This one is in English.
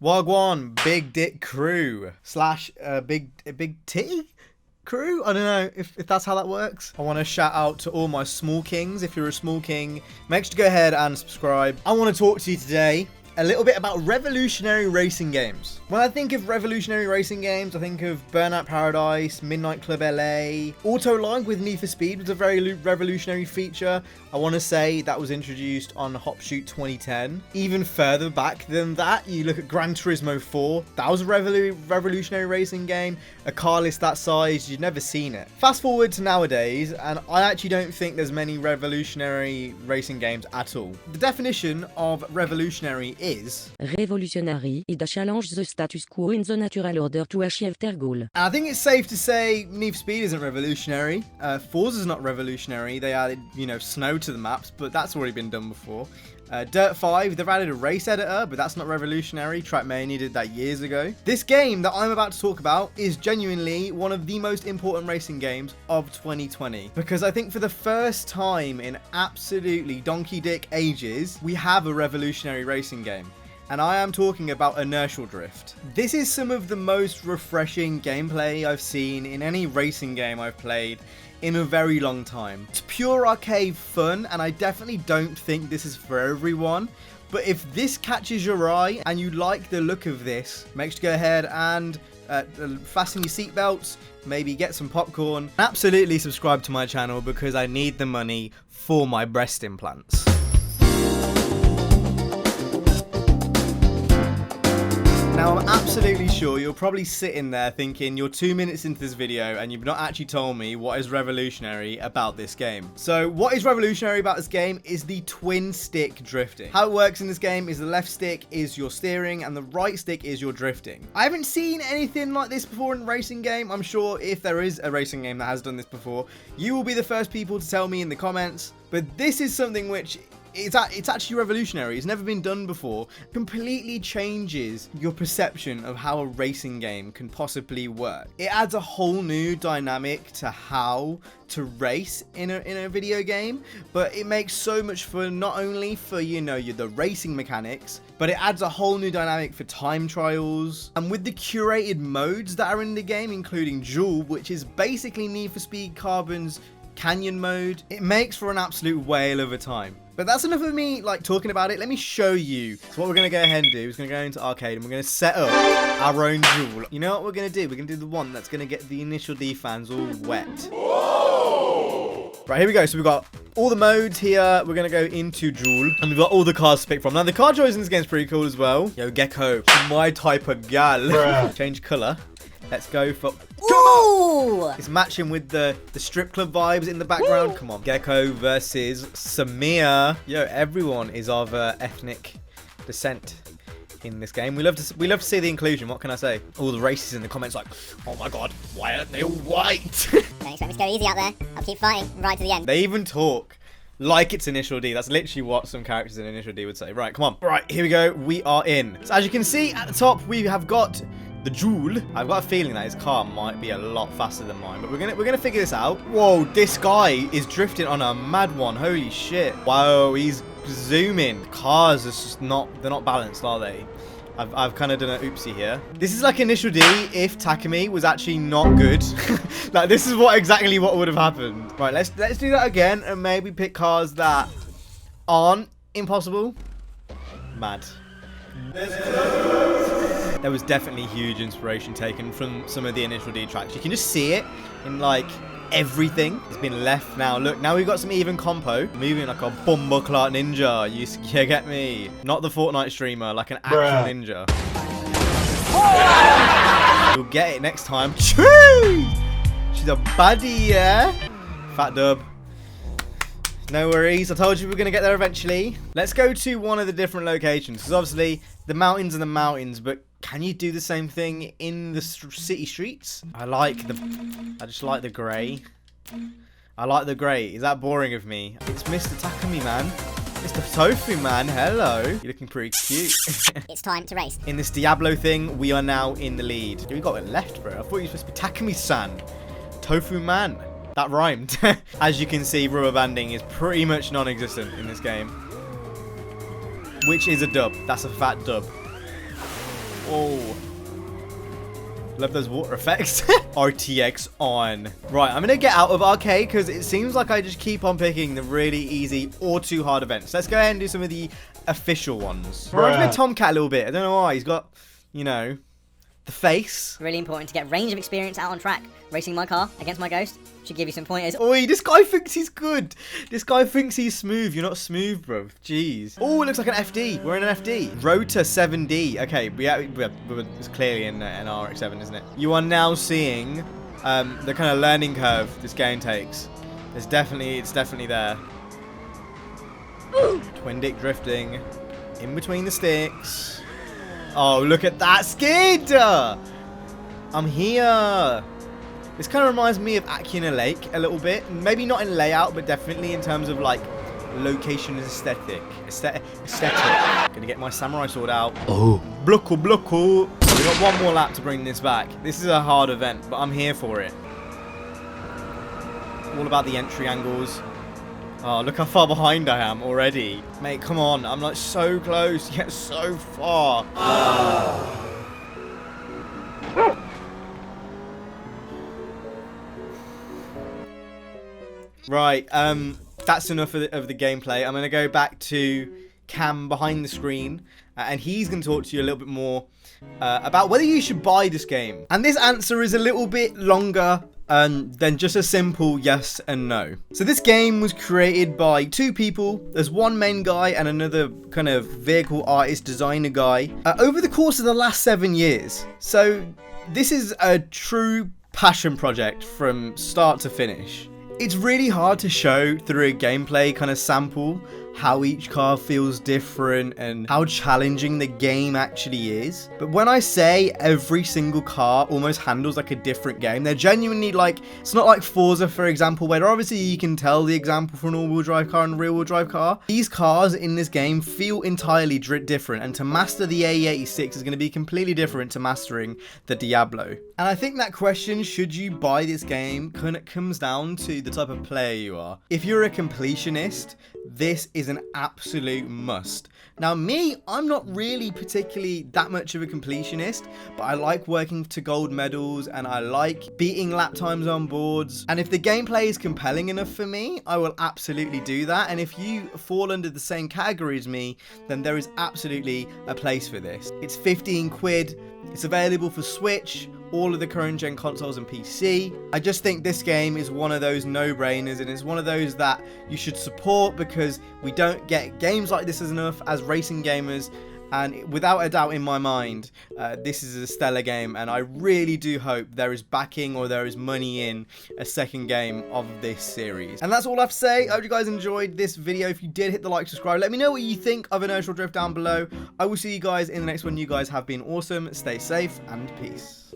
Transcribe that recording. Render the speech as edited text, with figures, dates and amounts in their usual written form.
Wagwan, big dick crew slash big titty crew. I don't know if that's how that works. I want to shout out to all my small kings. If you're a small king, make sure to go ahead and subscribe. I want to talk to you today a little bit about revolutionary racing games. When I think of revolutionary racing games, I think of Burnout Paradise, Midnight Club LA. Autoline with Need for Speed was a very revolutionary feature. I want to say that was introduced on Hop Shoot 2010. Even further back than that, you look at Gran Turismo 4. That was a revolutionary racing game. A car list that size, you'd never seen it. Fast forward to nowadays, and I actually don't think there's many revolutionary racing games at all. The definition of revolutionary is Revolutionary is a challenge the status quo in the natural order to achieve their goal. And I think it's safe to say Need for Speed isn't revolutionary. Forza's not revolutionary. They added, snow to the maps, but that's already been done before. Dirt 5, they've added a race editor, but that's not revolutionary. Trackmania did that years ago. This game that I'm about to talk about is genuinely one of the most important racing games of 2020. Because I think for the first time in absolutely donkey dick ages, we have a revolutionary racing game. And I am talking about Inertial Drift. This is some of the most refreshing gameplay I've seen in any racing game I've played in a very long time. It's pure arcade fun, and I definitely don't think this is for everyone. But if this catches your eye and you like the look of this, make sure to go ahead and fasten your seatbelts, maybe get some popcorn. Absolutely subscribe to my channel because I need the money for my breast implants. Now, I'm absolutely sure you're probably sitting there thinking you're 2 minutes into this video and you've not actually told me what is revolutionary about this game. So what is revolutionary about this game is the twin stick drifting. How it works in this game is the left stick is your steering and the right stick is your drifting. I haven't seen anything like this before in a racing game. I'm sure if there is a racing game that has done this before, you will be the first people to tell me in the comments. But this is something which it's actually revolutionary. It's never been done before. Completely changes your perception of how a racing game can possibly work. It adds a whole new dynamic to how to race in a video game, but it makes so much fun, not only for the racing mechanics, but it adds a whole new dynamic for time trials. And with the curated modes that are in the game, including Duel, which is basically Need for Speed Carbon's Canyon mode, it makes for an absolute whale of a time. But that's enough of me talking about it. Let me show you. So what we're going to go ahead and do is going to go into arcade and we're going to set up our own Duel. You know what we're going to do? We're going to do the one that's going to get the Initial D fans all wet. Whoa! Right, here we go. So we've got all the modes here. We're going to go into Duel and we've got all the cars to pick from. Now the car choice in this game is pretty cool as well. Yo, Gecko, my type of gal. Change color. Let's go for... Ooh! It's matching with the strip club vibes in the background. Woo! Come on. Gecko versus Samir. Yo, everyone is of ethnic descent in this game. We love to see the inclusion. What can I say? All the races in the comments like, oh my god, why aren't they all white? Don't expect me to go easy out there. I'll keep fighting right to the end. They even talk like it's Initial D. That's literally what some characters in Initial D would say. Right, come on. Right, here we go. We are in. So as you can see at the top, we have got the Duel. I've got a feeling that his car might be a lot faster than mine, but we're gonna figure this out. Whoa, this guy is drifting on a mad one. Holy shit. Whoa, he's zooming. Cars are just they're not balanced, are they? I've kind of done an oopsie here. This is like Initial D if Takumi was actually not good. This is exactly what would have happened. Right, let's do that again and maybe pick cars that aren't impossible. Mad. There was definitely huge inspiration taken from some of the Initial D tracks. You can just see it in everything. It's been left now. Look, now we've got some even compo. Moving like a bumbleclot ninja. You get me? Not the Fortnite streamer, like an actual ninja. Oh! You'll get it next time. She's a baddie, yeah? Fat dub. No worries, I told you we were going to get there eventually. Let's go to one of the different locations, because obviously the mountains are the mountains, but can you do the same thing in the city streets? I just like the grey. I like the grey. Is that boring of me? It's Mr. Takumi, man. Mr. Tofu, man. Hello. You're looking pretty cute. It's time to race. In this Diablo thing, we are now in the lead. We got it left, bro. I thought you were supposed to be Takumi-san. Tofu, man. That rhymed. As you can see, rubber banding is pretty much non-existent in this game. Which is a dub. That's a fat dub. Oh. Love those water effects. RTX on. Right, I'm going to get out of arcade because it seems like I just keep on picking the really easy or too hard events. Let's go ahead and do some of the official ones. Reminds me of Tomcat a little bit. I don't know why. He's got, you know, the face. Really important to get range of experience out on track. Racing my car against my ghost should give you some pointers. Oi, this guy thinks he's good. This guy thinks he's smooth. You're not smooth, bro. Jeez. Oh, it looks like an FD. We're in an FD. Rotor 7D. Okay, it's clearly in an RX-7, isn't it? You are now seeing the kind of learning curve this game takes. It's definitely there. Twin dick drifting in between the sticks. Oh, look at that skid! I'm here. This kind of reminds me of Acuna Lake a little bit. Maybe not in layout, but definitely in terms of like location aesthetic. Gonna get my samurai sword out. Oh. Bluckle, bluckle. We got one more lap to bring this back. This is a hard event, but I'm here for it. All about the entry angles. Oh, look how far behind I am already. Mate, come on. I'm like so close, yet so far. Right, that's enough of the gameplay. I'm going to go back to Cam behind the screen, and he's going to talk to you a little bit more about whether you should buy this game. And this answer is a little bit longer than just a simple yes and no. So this game was created by two people. There's one main guy and another kind of vehicle artist designer guy over the course of the last 7 years. So this is a true passion project from start to finish. It's really hard to show through a gameplay kind of sample how each car feels different and how challenging the game actually is. But when I say every single car almost handles like a different game, they're genuinely like, it's not like Forza, for example, where obviously you can tell the example for an all-wheel drive car and a rear-wheel drive car. These cars in this game feel entirely different, and to master the AE86 is going to be completely different to mastering the Diablo. And I think that question, should you buy this game, kind of comes down to the type of player you are. If you're a completionist, this is an absolute must. Now me, I'm not really particularly that much of a completionist, but I like working to gold medals and I like beating lap times on boards. And if the gameplay is compelling enough for me, I will absolutely do that. And if you fall under the same category as me, then there is absolutely a place for this. It's 15 quid. It's available for Switch, all of the current gen consoles and PC. I just think this game is one of those no-brainers, and it's one of those that you should support because we don't get games like this enough as racing gamers. And without a doubt in my mind, this is a stellar game, and I really do hope there is backing or there is money in a second game of this series. And that's all I have to say. I hope you guys enjoyed this video. If you did, hit the like, subscribe. Let me know what you think of Inertial Drift down below. I will see you guys in the next one. You guys have been awesome. Stay safe and peace.